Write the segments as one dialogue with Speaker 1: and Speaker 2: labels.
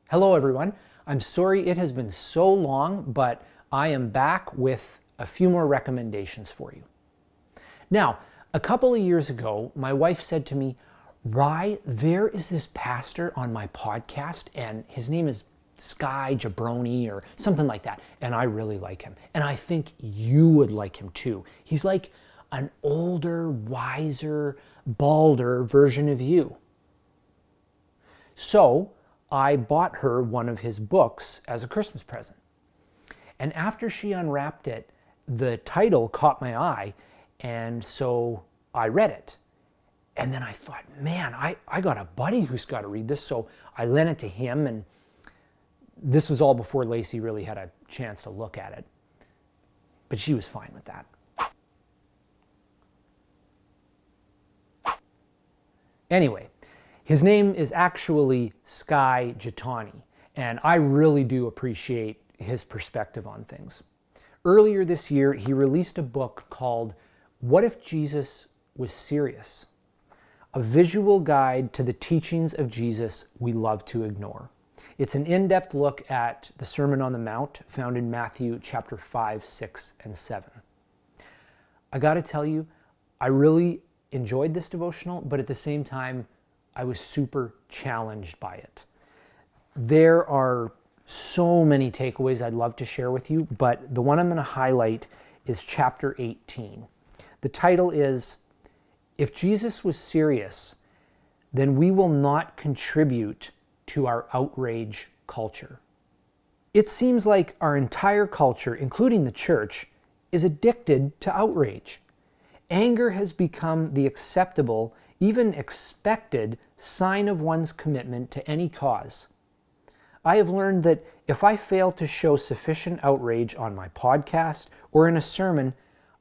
Speaker 1: Hello everyone. I'm sorry it has been so long, but I am back with a few more recommendations for you. Now, a couple of years ago, my wife said to me, Rye, there is this pastor on my podcast and his name is Sky Jabroni or something like that, and I really like him. And I think you would like him too. He's like an older, wiser, balder version of you. So I bought her one of his books as a Christmas present. And after she unwrapped it, the title caught my eye, and so I read it. And then I thought, man, I got a buddy who's got to read this, so I lent it to him, and this was all before Lacey really had a chance to look at it. But she was fine with that. Anyway, his name is actually Sky Jatani, and I really do appreciate his perspective on things. Earlier this year, he released a book called What If Jesus Was Serious? A visual guide to the teachings of Jesus we love to ignore. It's an in-depth look at the Sermon on the Mount found in Matthew chapter 5, 6, and 7. I gotta tell you, I really enjoyed this devotional, but at the same time, I was super challenged by it. There are so many takeaways I'd love to share with you, but the one I'm going to highlight is chapter 18. The title is, If Jesus Was Serious, Then We Will Not Contribute to Our Outrage Culture. It seems like our entire culture, including the church, is addicted to outrage. Anger has become the acceptable, even expected, sign of one's commitment to any cause. I have learned that if I fail to show sufficient outrage on my podcast or in a sermon,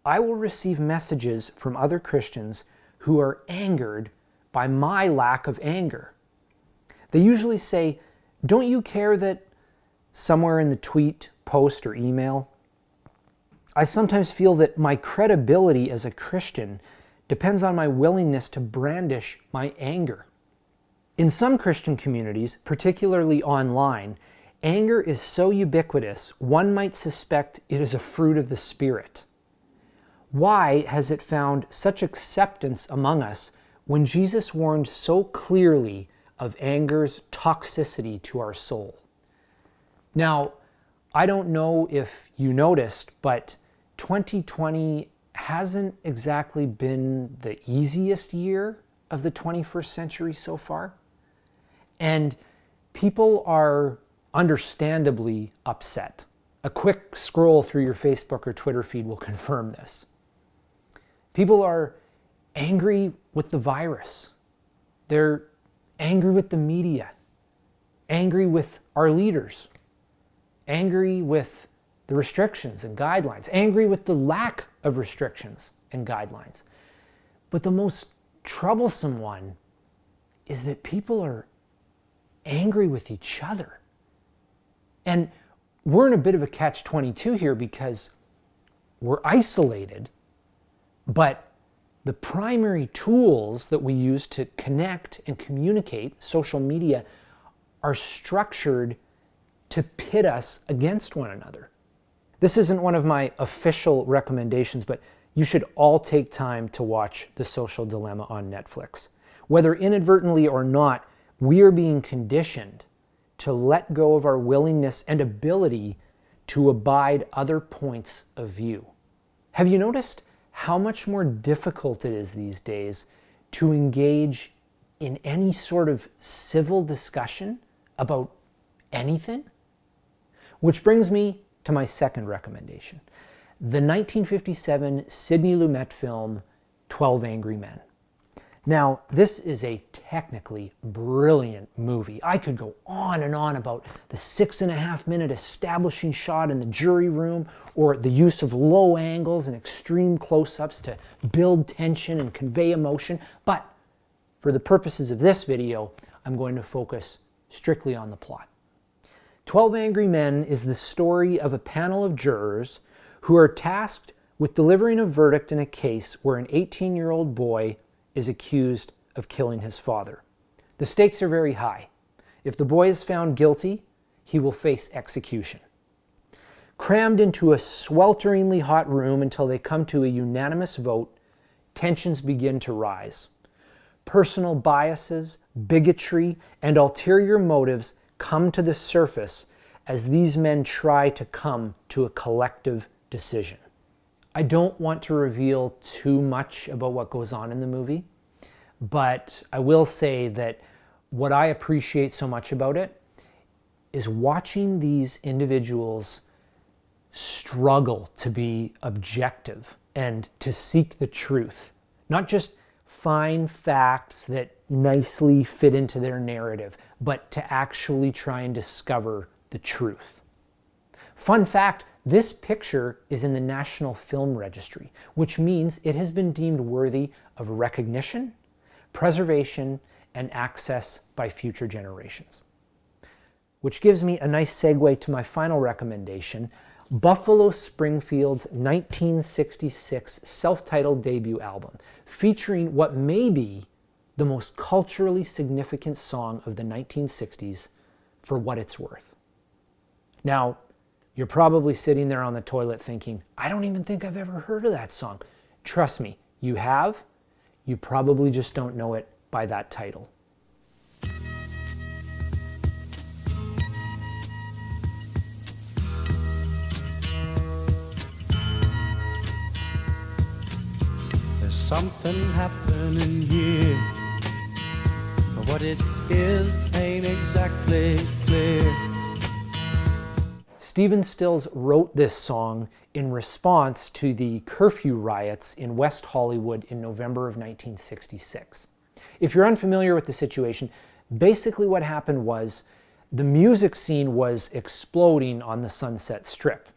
Speaker 1: I will receive messages from other Christians who are angered by my lack of anger. They usually say, "Don't you care that," somewhere in the tweet, post, or email? I sometimes feel that my credibility as a Christian depends on my willingness to brandish my anger. In some Christian communities, particularly online, anger is so ubiquitous, one might suspect it is a fruit of the Spirit. Why has it found such acceptance among us when Jesus warned so clearly of anger's toxicity to our soul? Now, I don't know if you noticed, but 2020 hasn't exactly been the easiest year of the 21st century so far. And people are understandably upset. A quick scroll through your Facebook or Twitter feed will confirm this. People are angry with the virus. They're angry with the media, angry with our leaders, angry with the restrictions and guidelines, angry with the lack of restrictions and guidelines. But the most troublesome one is that people are angry with each other. And we're in a bit of a catch-22 here because we're isolated, but the primary tools that we use to connect and communicate, social media, are structured to pit us against one another. This isn't one of my official recommendations, but you should all take time to watch The Social Dilemma on Netflix. Whether inadvertently or not, we are being conditioned to let go of our willingness and ability to abide other points of view. Have you noticed how much more difficult it is these days to engage in any sort of civil discussion about anything? Which brings me to my second recommendation, the 1957 Sidney Lumet film, 12 Angry Men. Now, this is a technically brilliant movie. I could go on and on about the 6.5-minute establishing shot in the jury room, or the use of low angles and extreme close-ups to build tension and convey emotion. But for the purposes of this video, I'm going to focus strictly on the plot. 12 Angry Men is the story of a panel of jurors who are tasked with delivering a verdict in a case where an 18-year-old boy is accused of killing his father. The stakes are very high. If the boy is found guilty, he will face execution. Crammed into a swelteringly hot room until they come to a unanimous vote, tensions begin to rise. Personal biases, bigotry, and ulterior motives come to the surface as these men try to come to a collective decision. I don't want to reveal too much about what goes on in the movie, but I will say that what I appreciate so much about it is watching these individuals struggle to be objective and to seek the truth, not just find facts that nicely fit into their narrative, but to actually try and discover the truth. Fun fact, this picture is in the National Film Registry, which means it has been deemed worthy of recognition, preservation, and access by future generations. Which gives me a nice segue to my final recommendation, Buffalo Springfield's 1966 self-titled debut album, featuring what may be the most culturally significant song of the 1960s, For What It's Worth. Now, you're probably sitting there on the toilet thinking, I don't even think I've ever heard of that song. Trust me, you have. You probably just don't know it by that title.
Speaker 2: There's something happening here, but what it is ain't exactly clear.
Speaker 1: Stephen Stills wrote this song in response to the curfew riots in West Hollywood in November of 1966. If you're unfamiliar with the situation, basically what happened was the music scene was exploding on the Sunset Strip.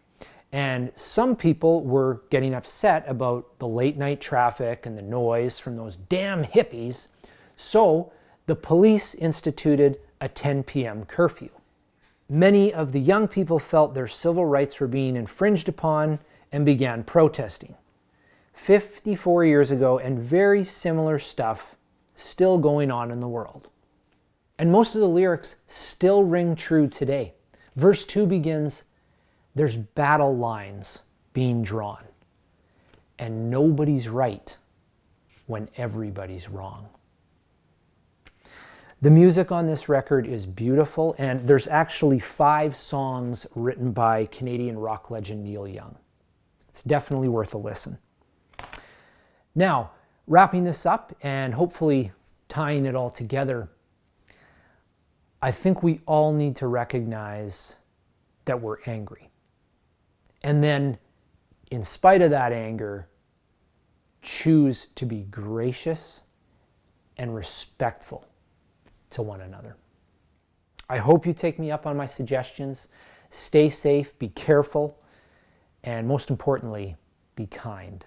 Speaker 1: And some people were getting upset about the late night traffic and the noise from those damn hippies. So the police instituted a 10 p.m. curfew. Many of the young people felt their civil rights were being infringed upon and began protesting. 54 years ago, and very similar stuff still going on in the world. And most of the lyrics still ring true today. Verse 2 begins, there's battle lines being drawn, and nobody's right when everybody's wrong. The music on this record is beautiful, and there's actually 5 songs written by Canadian rock legend Neil Young. It's definitely worth a listen. Now, wrapping this up and hopefully tying it all together, I think we all need to recognize that we're angry. And then, in spite of that anger, choose to be gracious and respectful to one another. I hope you take me up on my suggestions. Stay safe, be careful, and most importantly, be kind.